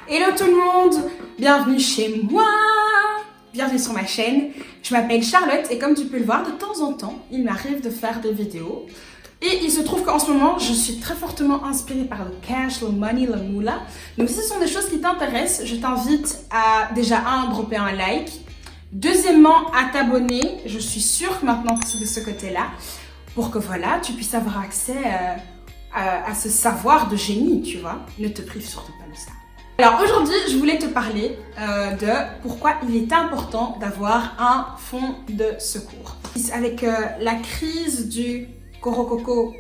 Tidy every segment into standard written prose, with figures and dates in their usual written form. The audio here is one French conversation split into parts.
Hello tout le monde, bienvenue chez moi, bienvenue sur ma chaîne. Je m'appelle Charlotte et comme tu peux le voir, de temps en temps, il m'arrive de faire des vidéos. Et il se trouve qu'en ce moment, je suis très fortement inspirée par le cash, le money, le moolah. Donc si ce sont des choses qui t'intéressent, je t'invite à déjà dropper un like. Deuxièmement, à t'abonner. Je suis sûre que maintenant que c'est de ce côté-là, pour que voilà, tu puisses avoir accès à ce savoir de génie, tu vois. Ne te prive surtout pas de ça. Alors aujourd'hui, je voulais te parler de pourquoi il est important d'avoir un fonds de secours. Avec la crise du Coco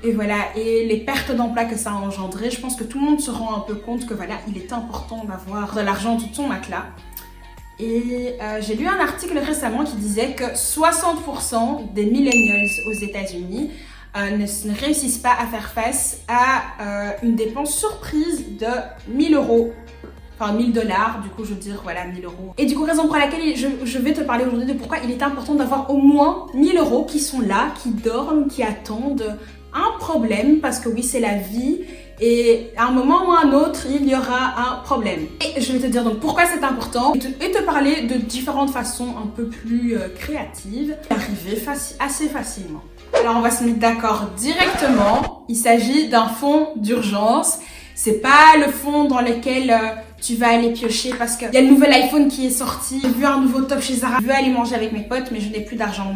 et voilà, et les pertes d'emploi que ça a engendré, je pense que tout le monde se rend un peu compte que voilà, il est important d'avoir de l'argent sous son matelas. Et j'ai lu un article récemment qui disait que 60% des millennials aux États-Unis ne réussissent pas à faire face à une dépense surprise de 1000 euros. Enfin 1000 dollars, du coup je veux dire voilà 1000 euros. Et du coup raison pour laquelle je vais te parler aujourd'hui de pourquoi il est important d'avoir au moins 1000 euros qui sont là, qui dorment, qui attendent un problème, parce que oui c'est la vie et à un moment ou à un autre il y aura un problème. Et je vais te dire donc pourquoi c'est important et te parler de différentes façons un peu plus créatives d'arriver assez facilement. Alors on va se mettre d'accord directement, il s'agit d'un fonds d'urgence. C'est pas le fonds dans lequel tu vas aller piocher parce qu'il y a le nouvel iPhone qui est sorti, j'ai vu un nouveau top chez Zara, je veux aller manger avec mes potes mais je n'ai plus d'argent.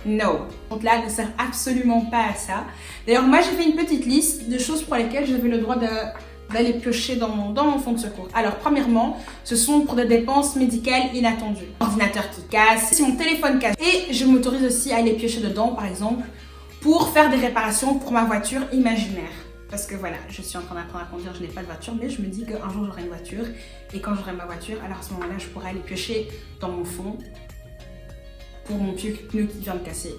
No. Donc là ne sert absolument pas à ça. D'ailleurs moi j'ai fait une petite liste de choses pour lesquelles j'avais le droit d'aller piocher dans mon fonds de secours. Alors premièrement, ce sont pour des dépenses médicales inattendues. Ordinateur qui casse, si mon téléphone casse. Et je m'autorise aussi à aller piocher dedans par exemple pour faire des réparations pour ma voiture imaginaire. Parce que voilà, je suis en train d'apprendre à conduire, je n'ai pas de voiture, mais je me dis qu'un jour j'aurai une voiture. Et quand j'aurai ma voiture, alors à ce moment-là, je pourrai aller piocher dans mon fond pour mon pneu qui vient de casser.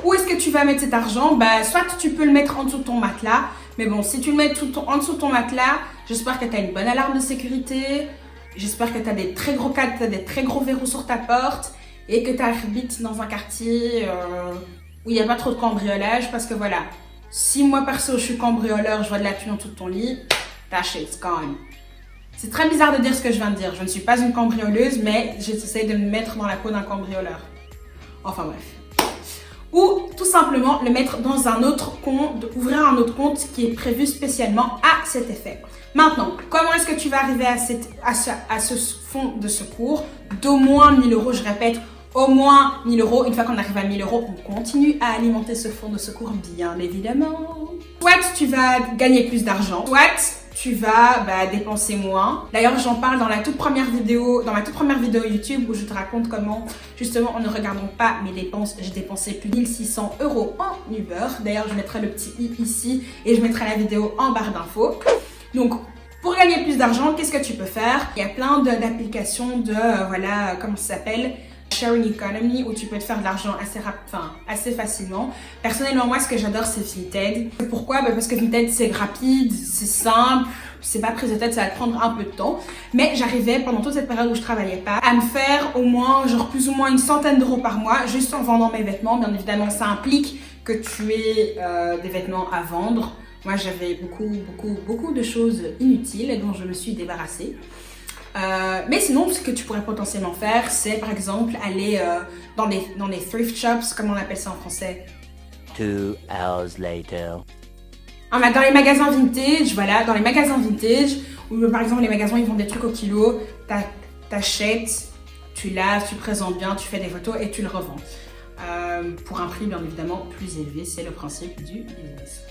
Où est-ce que tu vas mettre cet argent? Bah, soit tu peux le mettre en dessous de ton matelas, mais bon, si tu le mets en dessous de ton matelas, j'espère que tu as une bonne alarme de sécurité, j'espère que tu as des très gros cadres, tu as des très gros verrous sur ta porte et que tu habites dans un quartier où il n'y a pas trop de cambriolage, parce que voilà. Si moi perso je suis cambrioleur, je vois de la thune en dessous de ton lit, that shit's gone. C'est très bizarre de dire ce que je viens de dire. Je ne suis pas une cambrioleuse, mais j'essaie de me mettre dans la peau d'un cambrioleur. Enfin bref. Ou tout simplement le mettre dans un autre compte, ouvrir un autre compte qui est prévu spécialement à cet effet. Maintenant, comment est-ce que tu vas arriver à ce fonds de secours d'au moins 1000 euros, je répète, au moins 1000 euros. Une fois qu'on arrive à 1000 euros, on continue à alimenter ce fonds de secours, bien évidemment. Soit tu vas gagner plus d'argent, soit tu vas dépenser moins. D'ailleurs, j'en parle dans ma toute première vidéo YouTube où je te raconte comment, justement, en ne regardant pas mes dépenses, j'ai dépensé plus de 1600 euros en Uber. D'ailleurs, je mettrai le petit i ici et je mettrai la vidéo en barre d'infos. Donc, pour gagner plus d'argent, qu'est-ce que tu peux faire? Il y a plein d'applications voilà, comment ça s'appelle? Sharing economy, où tu peux te faire de l'argent assez facilement. Personnellement, moi, ce que j'adore, c'est Vinted. Pourquoi? Parce que Vinted, c'est rapide, c'est simple, c'est pas prise de tête, ça va te prendre un peu de temps. Mais j'arrivais, pendant toute cette période où je travaillais pas, à me faire au moins, genre plus ou moins une centaine d'euros par mois, juste en vendant mes vêtements. Bien évidemment, ça implique que tu aies des vêtements à vendre. Moi, j'avais beaucoup de choses inutiles dont je me suis débarrassée. Mais sinon, ce que tu pourrais potentiellement faire, c'est par exemple aller dans les thrift shops, comme on appelle ça en français. 2 hours later. Dans les magasins vintage, voilà, dans les magasins vintage, où par exemple les magasins ils vendent des trucs au kilo, t'achètes, tu laves, tu présentes bien, tu fais des photos et tu le revends. Pour un prix bien évidemment plus élevé, c'est le principe du business.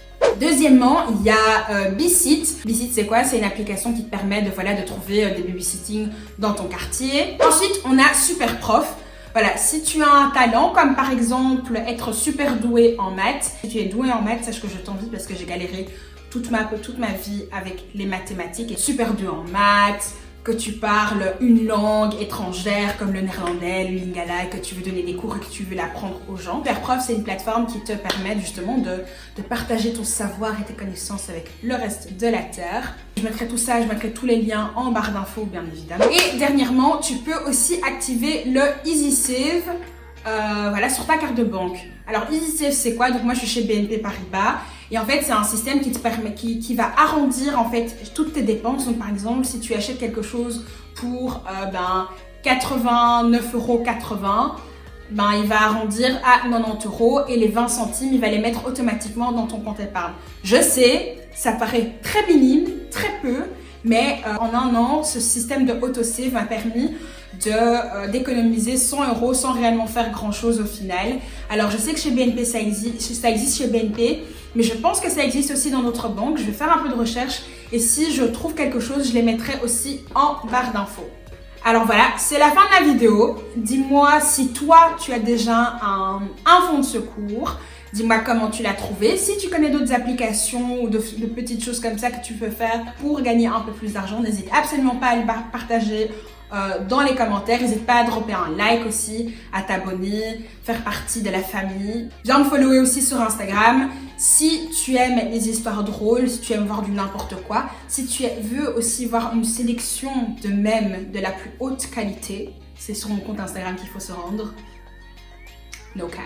Deuxièmement, il y a Beesit. Beesit, c'est quoi? C'est une application qui te permet de trouver des babysitting dans ton quartier. Ensuite, on a Superprof. Voilà, si tu as un talent, comme par exemple être super doué en maths. Si tu es doué en maths, sache que je t'envie parce que j'ai galéré toute ma vie avec les mathématiques. Et super doué en maths, que tu parles une langue étrangère comme le néerlandais, le lingala, que tu veux donner des cours et que tu veux l'apprendre aux gens. Superprof, c'est une plateforme qui te permet justement de partager ton savoir et tes connaissances avec le reste de la Terre. Je mettrai tout ça, je mettrai tous les liens en barre d'infos bien évidemment. Et dernièrement, tu peux aussi activer le EasySave voilà, sur ta carte de banque. Alors EasySave, c'est quoi? Donc moi je suis chez BNP Paribas Et en fait, c'est un système qui te permet, qui va arrondir en fait toutes tes dépenses. Donc par exemple, si tu achètes quelque chose pour 89,80 €, il va arrondir à 90 € et les 20 centimes, il va les mettre automatiquement dans ton compte épargne. Je sais, ça paraît très minime, très peu, mais en un an, ce système de auto-save m'a permis d'économiser 100 € sans réellement faire grand chose au final. Alors je sais que chez BNP ça existe chez BNP, mais je pense que ça existe aussi dans d'autres banques. Je vais faire un peu de recherche et si je trouve quelque chose, je les mettrai aussi en barre d'infos. Alors voilà, c'est la fin de la vidéo. Dis-moi si toi tu as déjà un fonds de secours. Dis-moi comment tu l'as trouvé. Si tu connais d'autres applications ou de petites choses comme ça que tu peux faire pour gagner un peu plus d'argent, n'hésite absolument pas à le partager dans les commentaires. N'hésite pas à dropper un like aussi, à t'abonner, faire partie de la famille. Viens me follower aussi sur Instagram. Si tu aimes les histoires drôles, si tu aimes voir du n'importe quoi, si tu veux aussi voir une sélection de mèmes de la plus haute qualité, c'est sur mon compte Instagram qu'il faut se rendre. No cap.